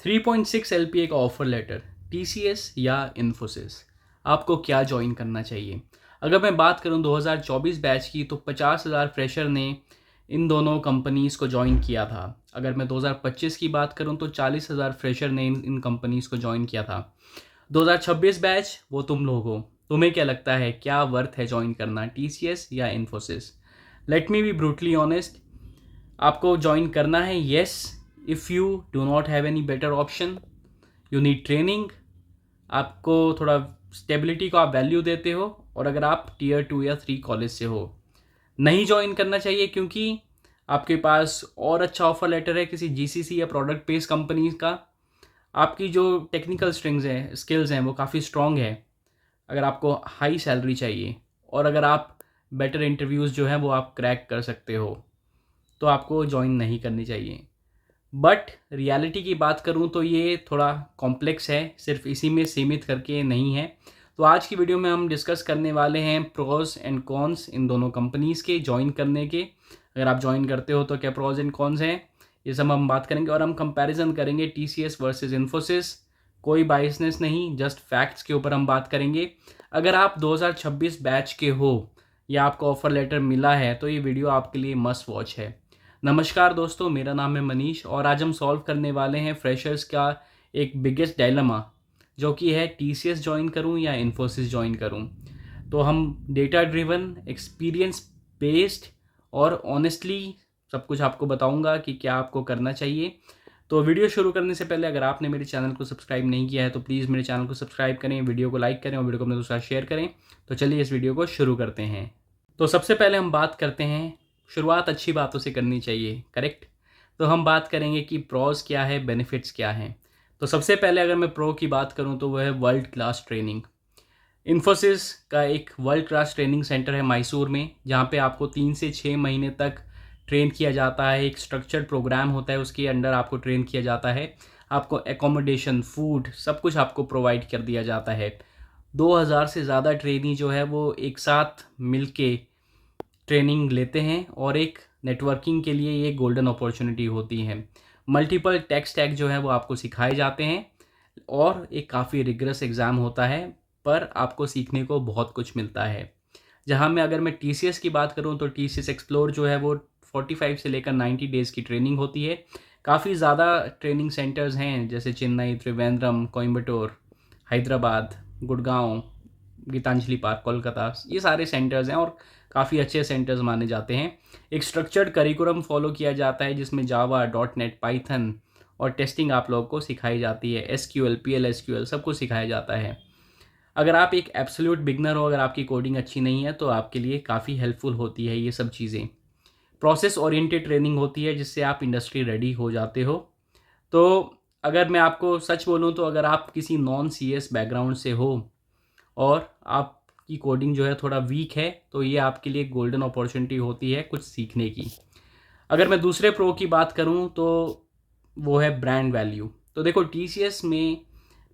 3.6 LPA का offer letter, TCS या इन्फोसिस, आपको क्या ज्वाइन करना चाहिए? अगर मैं बात करूं 2024 बैच की तो 50,000 फ्रेशर ने इन दोनों कंपनीज़ को ज्वाइन किया था। अगर मैं 2025 की बात करूं तो 40,000 फ्रेशर ने इन कंपनीज़ को ज्वाइन किया था। 2026 बैच वो तुम लोग हो। तुम्हें क्या लगता है, क्या वर्थ है ज्वाइन करना, टीसीएस या Infosys? Let me B brutally honest, आपको ज्वाइन करना है yes if you do not have any better option, you need training, आपको थोड़ा स्टेबिलिटी को आप वैल्यू देते हो, और अगर आप टीयर 2 या 3 कॉलेज से हो। नहीं ज्वाइन करना चाहिए क्योंकि आपके पास और अच्छा ऑफर लेटर है किसी जीसीसी या प्रोडक्ट बेस्ड कंपनी का। आपकी जो टेक्निकल स्किल्स हैं वो काफ़ी स्ट्रॉन्ग है अगर आपको हाई सैलरी चाहिए, और अगर आप बेटर इंटरव्यूज़ जो हैं वो आप क्रैक कर सकते हो, तो आपको ज्वाइन नहीं करनी चाहिए। बट रियलिटी की बात करूं तो ये थोड़ा कॉम्प्लेक्स है, सिर्फ इसी में सीमित करके नहीं है। तो आज की वीडियो में हम डिस्कस करने वाले हैं प्रोज एंड कॉन्स इन दोनों कंपनीज़ के ज्वाइन करने के। अगर आप ज्वाइन करते हो तो क्या प्रोज एंड कॉन्स हैं, ये सब हम बात करेंगे, और हम कंपैरिजन करेंगे टीसीएस वर्सेस इन्फोसिस। कोई बायसनेस नहीं, जस्ट फैक्ट्स के ऊपर हम बात करेंगे। अगर आप 2026 बैच के हो या आपको ऑफर लेटर मिला है तो ये वीडियो आपके लिए मस्ट वॉच है। नमस्कार दोस्तों, मेरा नाम है मनीष और आज हम सॉल्व करने वाले हैं फ्रेशर्स का एक बिगेस्ट डायलेमा, जो कि है टीसीएस ज्वाइन करूं या इन्फोसिस ज्वाइन करूं। तो हम डेटा ड्रिवन, एक्सपीरियंस बेस्ड और ऑनेस्टली सब कुछ आपको बताऊंगा कि क्या आपको करना चाहिए। तो वीडियो शुरू करने से पहले अगर आपने मेरे चैनल को सब्सक्राइब नहीं किया है तो प्लीज़ मेरे चैनल को सब्सक्राइब करें, वीडियो को लाइक करें और वीडियो को अपने दोस्तों के साथ शेयर करें। तो चलिए इस वीडियो को शुरू करते हैं। तो सबसे पहले हम बात करते हैं, शुरुआत अच्छी बातों से करनी चाहिए, करेक्ट? तो हम बात करेंगे कि प्रोज क्या है, बेनिफिट्स क्या हैं। तो सबसे पहले अगर मैं प्रो की बात करूं तो वह है वर्ल्ड क्लास ट्रेनिंग। इन्फोसिस का एक वर्ल्ड क्लास ट्रेनिंग सेंटर है मैसूर में, जहां पे आपको 3 से 6 महीने तक ट्रेन किया जाता है। एक स्ट्रक्चर्ड प्रोग्राम होता है, उसके अंडर आपको ट्रेन किया जाता है। आपको एकोमोडेशन, फूड, सब कुछ आपको प्रोवाइड कर दिया जाता है। 2000 से ज़्यादा ट्रेनी जो है वो एक साथ मिल के ट्रेनिंग लेते हैं, और एक नेटवर्किंग के लिए ये गोल्डन अपॉर्चुनिटी होती है। मल्टीपल टेक स्टैक जो है वो आपको सिखाए जाते हैं, और एक काफ़ी रिगरस एग्ज़ाम होता है, पर आपको सीखने को बहुत कुछ मिलता है। जहाँ मैं अगर मैं टीसीएस की बात करूँ तो टीसीएस एक्सप्लोर जो है वो 45 से लेकर 90 डेज़ की ट्रेनिंग होती है। काफ़ी ज़्यादा ट्रेनिंग सेंटर्स हैं, जैसे चेन्नई, त्रिवेंद्रम, कोयम्बटूर, हैदराबाद, गुड़गांव, गीतांजलि पार्क, कोलकाता, ये सारे सेंटर्स हैं और काफ़ी अच्छे सेंटर्स माने जाते हैं। एक स्ट्रक्चर्ड करिकुलम फॉलो किया जाता है जिसमें जावा, डॉट नेट, पाइथन और टेस्टिंग आप लोगों को सिखाई जाती है। एसक्यूएल, पीएल सब कुछ सिखाया जाता है। अगर आप एक एब्सोल्यूट बिगनर हो, अगर आपकी कोडिंग अच्छी नहीं है तो आपके लिए काफ़ी हेल्पफुल होती है ये सब चीज़ें। प्रोसेस ओरिएंटेड ट्रेनिंग होती है जिससे आप इंडस्ट्री रेडी हो जाते हो। तो अगर मैं आपको सच बोलूँ तो अगर आप किसी नॉन सीएस बैकग्राउंड से हो और आपकी कोडिंग जो है थोड़ा वीक है, तो ये आपके लिए गोल्डन अपॉर्चुनिटी होती है कुछ सीखने की। अगर मैं दूसरे प्रो की बात करूं तो वो है ब्रांड वैल्यू। तो देखो,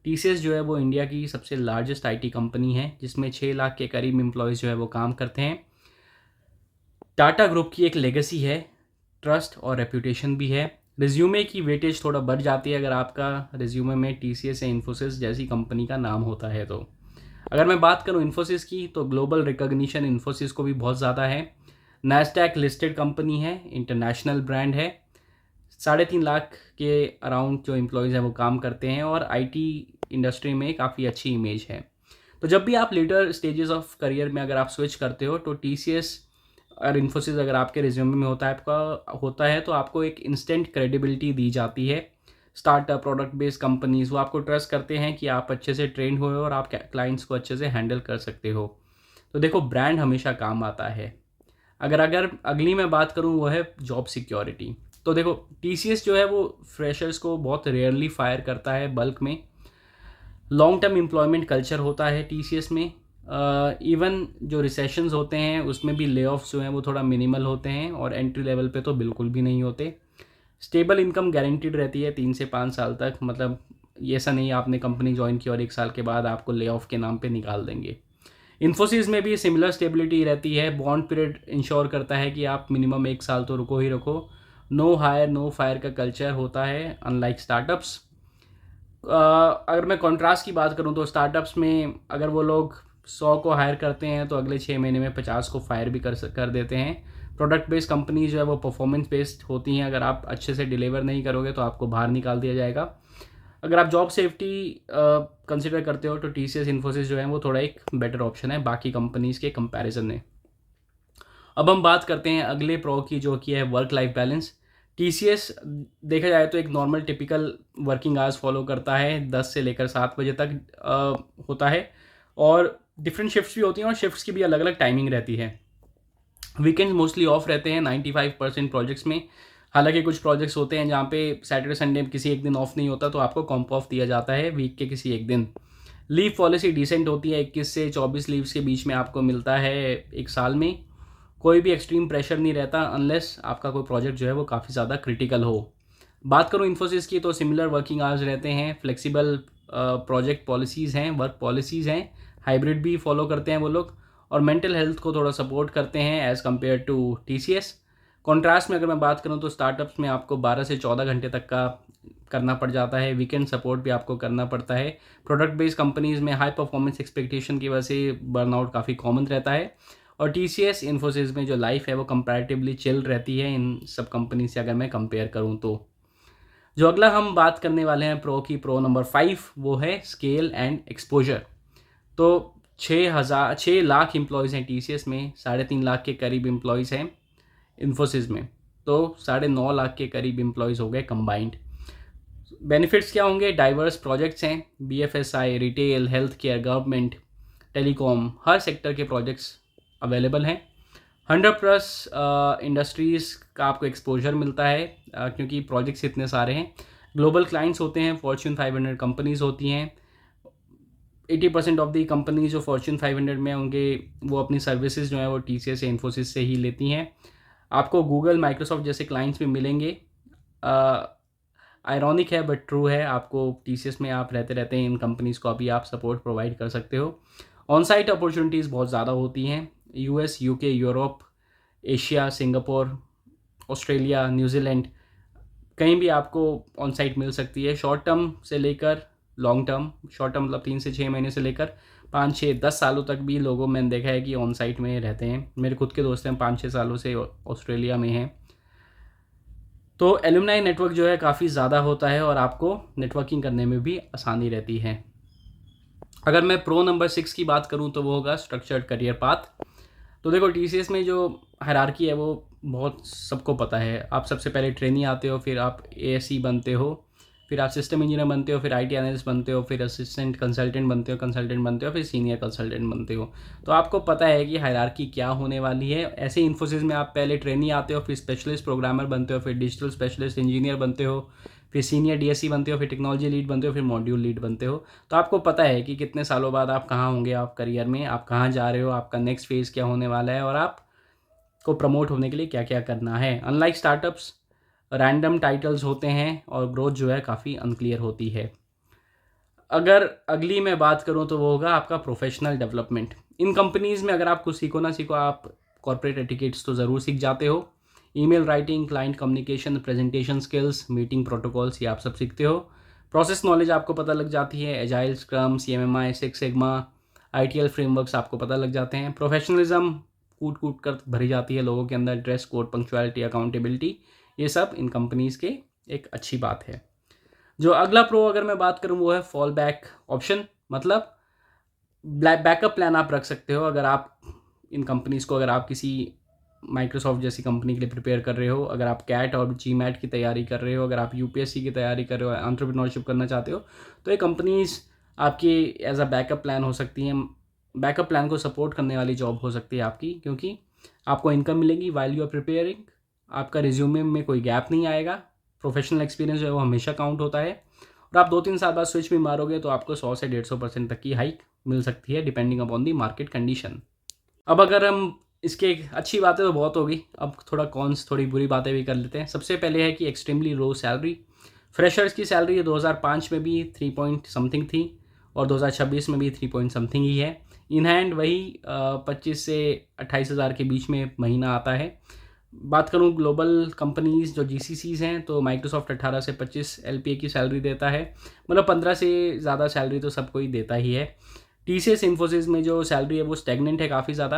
टीसीएस जो है वो इंडिया की सबसे लार्जेस्ट आईटी कंपनी है, जिसमें 6 लाख के करीब एम्प्लॉयज़ जो है वो काम करते हैं। टाटा ग्रुप की एक लेगेसी है, ट्रस्ट और रेपुटेशन भी है। रिज्यूमे की वेटेज थोड़ा बढ़ जाती है अगर आपका रिज्यूमे में टीसीएस या इन्फोसिस जैसी कंपनी का नाम होता है। तो अगर मैं बात करूं इन्फोसिस की तो ग्लोबल रिकॉग्निशन इन्फोसिस को भी बहुत ज़्यादा है। नैस्डैक लिस्टेड कंपनी है, इंटरनेशनल ब्रांड है, 3.5 लाख के अराउंड जो एम्प्लॉयज़ हैं वो काम करते हैं, और आईटी इंडस्ट्री में काफ़ी अच्छी इमेज है। तो जब भी आप लेटर स्टेजेस ऑफ करियर में अगर आप स्विच करते हो तो टीसीएस और इन्फोसिस अगर आपके रिज्यूमे में होता है तो आपको एक इंस्टेंट क्रेडिबिलिटी दी जाती है। स्टार्टअप, प्रोडक्ट बेस्ड कंपनीज वो आपको ट्रस्ट करते हैं कि आप अच्छे से ट्रेंड हुए हो और आप क्लाइंट्स को अच्छे से हैंडल कर सकते हो। तो देखो, ब्रांड हमेशा काम आता है। अगर अगली मैं बात करूँ वो है जॉब सिक्योरिटी। तो देखो, टीसीएस जो है वो फ्रेशर्स को बहुत रेयरली फायर करता है बल्क में। लॉन्ग टर्म एम्प्लॉयमेंट कल्चर होता है टीसीएस में। इवन जो रिसेशंस होते हैं उसमें भी ले ऑफ्स जो हैं वो थोड़ा मिनिमल होते हैं, और एंट्री लेवल पे तो बिल्कुल भी नहीं होते। स्टेबल इनकम गारंटीड रहती है 3 से 5 साल तक। मतलब ये ऐसा नहीं आपने कंपनी ज्वाइन की और 1 साल के बाद आपको ले ऑफ के नाम पे निकाल देंगे। इन्फोसिस में भी सिमिलर स्टेबिलिटी रहती है। बॉन्ड पीरियड इंश्योर करता है कि आप मिनिमम 1 साल तो रुको ही रुको। नो हायर नो फायर का कल्चर होता है, अनलाइक स्टार्टअप्स। अगर मैं कॉन्ट्रास्ट की बात करूं तो स्टार्टअप्स में अगर वो लोग 100 को हायर करते हैं तो अगले 6 महीने में 50 को फायर भी कर देते हैं। प्रोडक्ट बेस्ड कंपनी जो है वो परफॉर्मेंस बेस्ड होती हैं, अगर आप अच्छे से डिलीवर नहीं करोगे तो आपको बाहर निकाल दिया जाएगा। अगर आप जॉब सेफ्टी कंसिडर करते हो तो TCS इन्फोसिस जो है वो थोड़ा एक बेटर ऑप्शन है बाकी कंपनीज़ के कंपैरिजन में। अब हम बात करते हैं अगले प्रो की, जो कि है वर्क लाइफ बैलेंस। TCS देखा जाए तो एक normal typical working hours follow करता है, 10 से लेकर 7 बजे तक होता है, और डिफरेंट शिफ्ट्स भी होती हैं और शिफ्ट्स की भी अलग अलग टाइमिंग रहती है। वीकेंड्स मोस्टली ऑफ रहते हैं 95% प्रोजेक्ट्स में। हालांकि कुछ प्रोजेक्ट्स होते हैं जहाँ पे सैटरडे संडे किसी एक दिन ऑफ नहीं होता, तो आपको कॉम्प ऑफ दिया जाता है वीक के किसी एक दिन। लीव पॉलिसी डिसेंट होती है, 21 से 24 लीव्स के बीच में आपको मिलता है एक साल में। कोई भी एक्सट्रीम प्रेशर नहीं रहता अनलेस आपका कोई प्रोजेक्ट जो है वो काफ़ी ज़्यादा क्रिटिकल हो। बात करूँ इन्फोसिस की तो सिमिलर वर्किंग आवर्स रहते हैं, फ्लेक्सिबल प्रोजेक्ट पॉलिसीज़ हैं, वर्क पॉलिसीज़ हैं, हाइब्रिड भी फॉलो करते हैं वो लोग, और मेंटल हेल्थ को थोड़ा सपोर्ट करते हैं as compare to TCS। Contrast में अगर मैं बात करूँ तो स्टार्टअप्स में आपको 12 से 14 घंटे तक का करना पड़ जाता है, वीकेंड सपोर्ट भी आपको करना पड़ता है। प्रोडक्ट बेस्ड कंपनीज़ में हाई परफॉर्मेंस एक्सपेक्टेशन की वजह से बर्नआउट काफ़ी कॉमन रहता है, और TCS इन्फोसिस में जो लाइफ है वो कंपैरेटिवली चिल रहती है इन सब कंपनी से अगर मैं कंपेयर करूँ तो। जो अगला हम बात करने वाले हैं प्रो की, प्रो नंबर 5, वो है स्केल एंड एक्सपोजर। तो 6 लाख एम्प्लॉयज़ हैं TCS में, 3.5 लाख के करीब एम्प्लॉयज़ हैं इन्फोसिस में, तो 9.5 लाख के करीब एम्प्लॉयज़ हो गए कंबाइंड। बेनिफिट्स क्या होंगे? डाइवर्स प्रोजेक्ट्स हैं, BFSI, retail, health care, government, telecom, हर सेक्टर के प्रोजेक्ट्स अवेलेबल हैं। 100+ इंडस्ट्रीज़ का आपको एक्सपोजर मिलता है क्योंकि प्रोजेक्ट्स इतने सारे हैं। ग्लोबल क्लाइंट्स होते हैं, फॉर्च्यून 500 कंपनीज़ होती हैं। 80% ऑफ दी कंपनी जो फॉर्च्यून 500 में होंगे वो अपनी सर्विसेज जो है वो TCS या इन्फोसिस से ही लेती हैं। आपको गूगल, माइक्रोसॉफ्ट जैसे क्लाइंट्स भी मिलेंगे। आयरॉनिक है बट ट्रू है, आपको TCS में आप रहते रहते हैं, इन कंपनीज़ को अभी आप सपोर्ट प्रोवाइड कर सकते हो। ऑन साइट अपॉर्चुनिटीज़ बहुत ज़्यादा होती हैं, US, UK, Europe, Asia, Singapore, Australia, New Zealand, कहीं भी आपको ऑन साइट मिल सकती है। शॉर्ट टर्म से लेकर लॉन्ग टर्म, शॉर्ट टर्म मतलब 3 से 6 महीने से लेकर 5, 6, 10 सालों तक भी लोगों मैंने देखा है कि ऑन साइट में रहते हैं। मेरे खुद के दोस्त हैं 5-6 सालों से ऑस्ट्रेलिया में हैं। तो एलुमनाई नेटवर्क जो है काफ़ी ज़्यादा होता है और आपको नेटवर्किंग करने में भी आसानी रहती है। अगर मैं प्रो नंबर 6 की बात करूं तो वो होगा स्ट्रक्चर्ड करियर पाथ। तो देखो TCS में जो हायरार्की है वो बहुत सबको पता है। आप सबसे पहले ट्रेनी आते हो, फिर आप ASE बनते हो, फिर आप सिस्टम इंजीनियर बनते हो, फिर IT एनालिस्ट बनते हो, फिर असिस्टेंट कंसल्टेंट बनते हो, फिर सीनियर कंसल्टेंट बनते हो। तो आपको पता है कि हायरार्की क्या होने वाली है। ऐसे इन्फोसिस में आप पहले ट्रेनी आते हो, फिर स्पेशलिस्ट प्रोग्रामर बनते हो, फिर डिजिटल स्पेशलिस्ट इंजीनियर बनते हो, फिर सीनियर DSE बनते हो, फिर टेक्नोलॉजी लीड बनते हो, फिर मॉड्यूल लीड बनते हो। तो आपको पता है कि कितने सालों बाद आप कहाँ होंगे, आप करियर में आप कहाँ जा रहे हो, आपका नेक्स्ट फेज़ क्या होने वाला है, और आप को प्रमोट होने के लिए क्या क्या करना है। अनलाइक स्टार्टअप्स, रैंडम टाइटल्स होते हैं और ग्रोथ जो है काफ़ी अनक्लियर होती है। अगर अगली मैं बात करूं तो वो होगा आपका प्रोफेशनल डेवलपमेंट। इन कंपनीज़ में अगर आप कुछ सीखो ना सीखो, आप कॉर्पोरेट एटिकेट्स तो ज़रूर सीख जाते हो। Email writing, client communication, presentation skills, meeting protocols, ये आप सब सीखते हो। प्रोसेस नॉलेज आपको पता लग जाती है, agile, scrum, CMMI, six sigma, ITL frameworks आपको पता लग जाते हैं। प्रोफेशनलिज्म कूट कूट कर भरी जाती है लोगों के अंदर, ड्रेस कोड, पंक्चुअलिटी, अकाउंटेबिलिटी, ये सब इन कंपनीज़ के एक अच्छी बात है। जो अगला प्रो अगर मैं बात करूँ वो है फॉल बैक ऑप्शन, मतलब बैकअप प्लान आप रख सकते हो। अगर आप इन कंपनीज़ को, अगर आप किसी माइक्रोसॉफ्ट जैसी कंपनी के लिए प्रिपेयर कर रहे हो, अगर आप कैट और GMAT की तैयारी कर रहे हो, अगर आप UPSC की तैयारी कर रहे हो, एंटरप्रेन्योरशिप करना चाहते हो, तो ये कंपनीज़ आपकी एज अ बैकअप प्लान हो सकती हैं। बैकअप प्लान को सपोर्ट करने वाली जॉब हो सकती है आपकी, क्योंकि आपको इनकम मिलेगी वाइल यू आर प्रिपेयरिंग, आपका रिज्यूमे में कोई गैप नहीं आएगा, प्रोफेशनल एक्सपीरियंस जो है वो हमेशा काउंट होता है, और आप 2-3 साल बाद स्विच भी मारोगे तो आपको 100 से 150% तक की हाइक मिल सकती है depending upon the market condition. अब अगर हम इसके अच्छी बातें तो बहुत होगी, अब थोड़ा कॉन्स, थोड़ी बुरी बातें भी कर लेते हैं। सबसे पहले है कि एक्सट्रीमली लो सैलरी। फ्रेशर्स की सैलरी 2005 में भी 3 पॉइंट समथिंग थी और 2026 में भी 3 पॉइंट समथिंग ही है। इन हैंड वही 25 से 28 हज़ार के बीच में महीना आता है। बात करूं ग्लोबल कंपनीज़ जो जीसीसीज़ हैं, तो माइक्रोसॉफ्ट 18 से 25 एलपीए की सैलरी देता है, मतलब 15 से ज़्यादा सैलरी तो सबको ही देता ही है। टीसीएस इन्फोसिस में जो सैलरी है वो स्टैग्नेंट है काफ़ी ज़्यादा।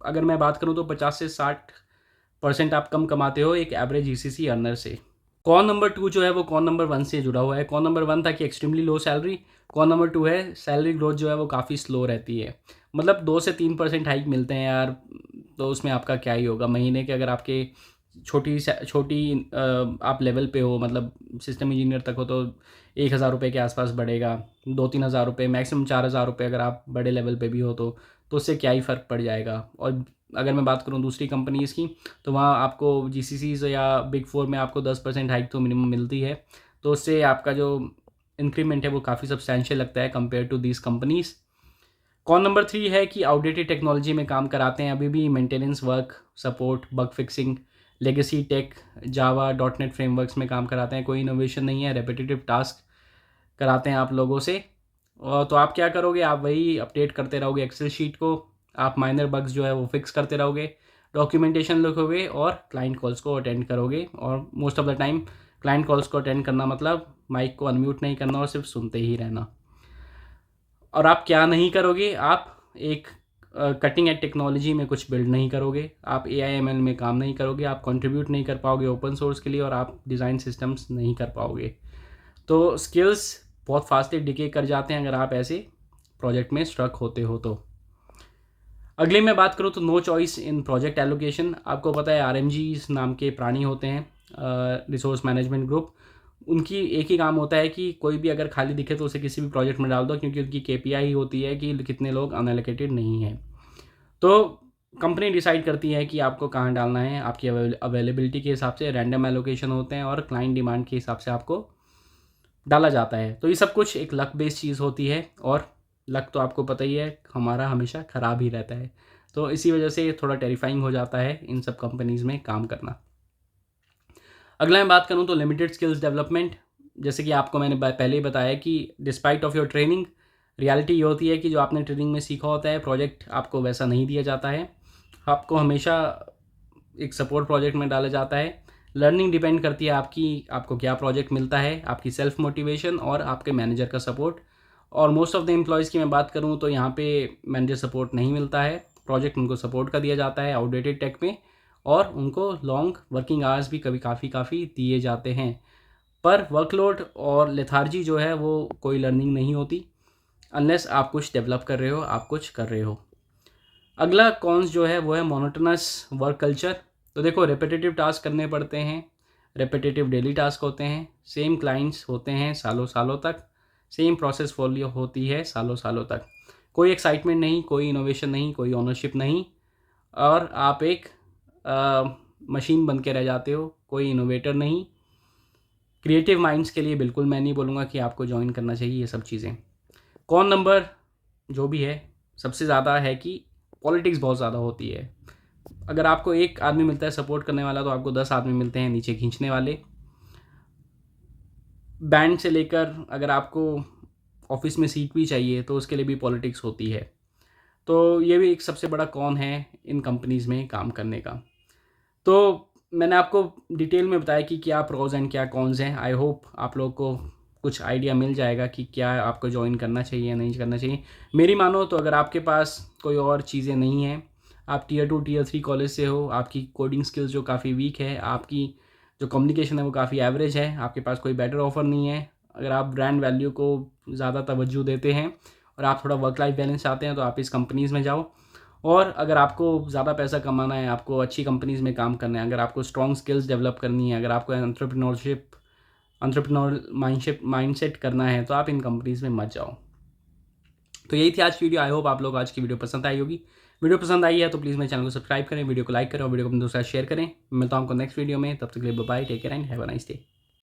अगर मैं बात करूं तो 50 से 60% आप कम कमाते हो एक एवरेज जीसीसी अर्नर से। कॉन नंबर 2 जो है वो कॉन नंबर 1 से जुड़ा हुआ है। कॉन नंबर 1 था कि extremely low salary. Con number 2 है सैलरी ग्रोथ जो है वो काफ़ी स्लो रहती है, मतलब 2 से 3% हाइक मिलते हैं यार, तो उसमें आपका क्या ही होगा महीने के। अगर आपके छोटी आप लेवल पे हो, मतलब सिस्टम इंजीनियर तक हो, तो 1,000 रुपये के आसपास बढ़ेगा, 2-3 हज़ार रुपये, मैक्सिमम 4,000 रुपये अगर आप बड़े लेवल पे भी हो तो उससे क्या ही फ़र्क पड़ जाएगा। और अगर मैं बात करूँ दूसरी कंपनीज़ की, तो वहाँ आपको जीसीसीज़ या बिग 4 में आपको 10% हाइक तो मिनिमम मिलती है, तो उससे आपका जो इंक्रीमेंट है वो काफ़ी सब्सटैंशियल लगता है compare to these companies. Con number 3 है कि आउटडेटेड टेक्नोलॉजी में काम कराते हैं, अभी भी maintenance work, support, bug fixing, legacy tech, Java, dot net frameworks में काम कराते हैं। कोई इनोवेशन नहीं है, रेपिटेटिव टास्क कराते हैं आप लोगों से। और तो आप क्या करोगे, आप वही अपडेट करते रहोगे एक्सेल शीट को, आप माइनर बग्स जो है वो फिक्स करते रहोगे, डॉक्यूमेंटेशन लिखोगे और क्लाइंट कॉल्स को अटेंड करोगे। और most of the time client calls को अटेंड करना मतलब माइक को अनम्यूट नहीं करना और सिर्फ सुनते ही रहना। और आप क्या नहीं करोगे, आप एक कटिंग एज टेक्नोलॉजी में कुछ बिल्ड नहीं करोगे, आप AI/ML में काम नहीं करोगे, आप कंट्रीब्यूट नहीं कर पाओगे ओपन सोर्स के लिए, और आप डिज़ाइन सिस्टम्स नहीं कर पाओगे। तो स्किल्स बहुत फास्टली डिके कर जाते हैं अगर आप ऐसे प्रोजेक्ट में स्ट्रक होते हो तो। अगले मैं बात करूँ तो no choice in project allocation. आपको पता है RMGs नाम के प्राणी होते हैं, रिसोर्स मैनेजमेंट ग्रुप। उनकी एक ही काम होता है कि कोई भी अगर खाली दिखे तो उसे किसी भी प्रोजेक्ट में डाल दो, क्योंकि उनकी KPI ही होती है कि कितने लोग अनएलोकेटेड नहीं हैं। तो कंपनी डिसाइड करती है कि आपको कहाँ डालना है, आपकी अवेलेबिलिटी के हिसाब से रैंडम एलोकेशन होते हैं और क्लाइंट डिमांड के हिसाब से आपको डाला जाता है। तो ये सब कुछ एक लक बेस्ड चीज़ होती है, और लक तो आपको पता ही है हमारा हमेशा ख़राब ही रहता है, तो इसी वजह से थोड़ा टेरिफाइंग हो जाता है इन सब कंपनीज़ में काम करना। अगला मैं बात करूँ तो लिमिटेड स्किल्स डेवलपमेंट। जैसे कि आपको मैंने पहले ही बताया कि despite of your training, reality ये होती है कि जो आपने ट्रेनिंग में सीखा होता है प्रोजेक्ट आपको वैसा नहीं दिया जाता है, आपको हमेशा एक सपोर्ट प्रोजेक्ट में डाला जाता है। लर्निंग डिपेंड करती है आपको क्या प्रोजेक्ट मिलता है, आपकी सेल्फ मोटिवेशन और आपके मैनेजर का सपोर्ट। और मोस्ट ऑफ द एम्प्लॉयज़ की मैं बात करूँ तो यहाँ पे मैनेजर सपोर्ट नहीं मिलता है, प्रोजेक्ट उनको सपोर्ट का दिया जाता है आउटडेटेड टेक में, और उनको लॉन्ग वर्किंग आवर्स भी कभी काफ़ी दिए जाते हैं। पर वर्कलोड और लेथार्जी जो है वो कोई लर्निंग नहीं होती अनलेस आप कुछ डेवलप कर रहे हो, आप कुछ कर रहे हो। अगला कॉन्स जो है वो है मोनोटोनस वर्क कल्चर। तो देखो रेपिटेटिव टास्क करने पड़ते हैं, रेपिटेटिव डेली टास्क होते हैं, सेम क्लाइंट्स होते हैं सालों सालों तक, सेम प्रोसेस फॉलो होती है सालों सालों तक, कोई एक्साइटमेंट नहीं, कोई इनोवेशन नहीं, कोई ओनरशिप नहीं, और आप एक मशीन बन के रह जाते हो, कोई इनोवेटर नहीं। क्रिएटिव माइंड्स के लिए बिल्कुल मैं नहीं बोलूँगा कि आपको ज्वाइन करना चाहिए ये सब चीज़ें। कौन नंबर जो भी है सबसे ज़्यादा है कि पॉलिटिक्स बहुत ज़्यादा होती है। अगर आपको एक आदमी मिलता है सपोर्ट करने वाला, तो आपको 10 आदमी मिलते हैं नीचे खींचने वाले। बैंड से लेकर अगर आपको ऑफिस में सीट भी चाहिए तो उसके लिए भी पॉलिटिक्स होती है। तो ये भी एक सबसे बड़ा कौन है इन कंपनीज़ में काम करने का। तो मैंने आपको डिटेल में बताया कि क्या प्रोज एंड क्या कॉन्स हैं। आई होप आप लोग को कुछ आइडिया मिल जाएगा कि क्या आपको ज्वाइन करना चाहिए या नहीं करना चाहिए। मेरी मानो तो अगर आपके पास कोई और चीज़ें नहीं हैं, आप Tier 2 Tier 3 कॉलेज से हो, आपकी कोडिंग स्किल्स जो काफ़ी वीक है, आपकी जो कम्युनिकेशन है वो काफ़ी एवरेज है, आपके पास कोई बेटर ऑफर नहीं है, अगर आप ब्रांड वैल्यू को ज़्यादा तवज्जो देते हैं और आप थोड़ा वर्क लाइफ बैलेंस चाहते हैं, तो आप इस कंपनीज़ में जाओ। और अगर आपको ज़्यादा पैसा कमाना है, आपको अच्छी कंपनीज़ में काम करना है, अगर आपको स्ट्रॉन्ग स्किल्स डेवलप करनी है, अगर आपको एंटरप्रेन्योर माइंडसेट करना है, तो आप इन कंपनीज़ में मत जाओ। तो यही थी आज की वीडियो। आई होप आप लोग आज की वीडियो पसंद आई होगी। वीडियो पसंद आई है तो प्लीज़ मेरे चैनल को सब्सक्राइब करें, वीडियो को लाइक करें और वीडियो को अपने दोस्तों के साथ शेयर करें। मिलता हूँ आपको नेक्स्ट वीडियो में, तब तक के लिए bye bye, take care and have a nice day.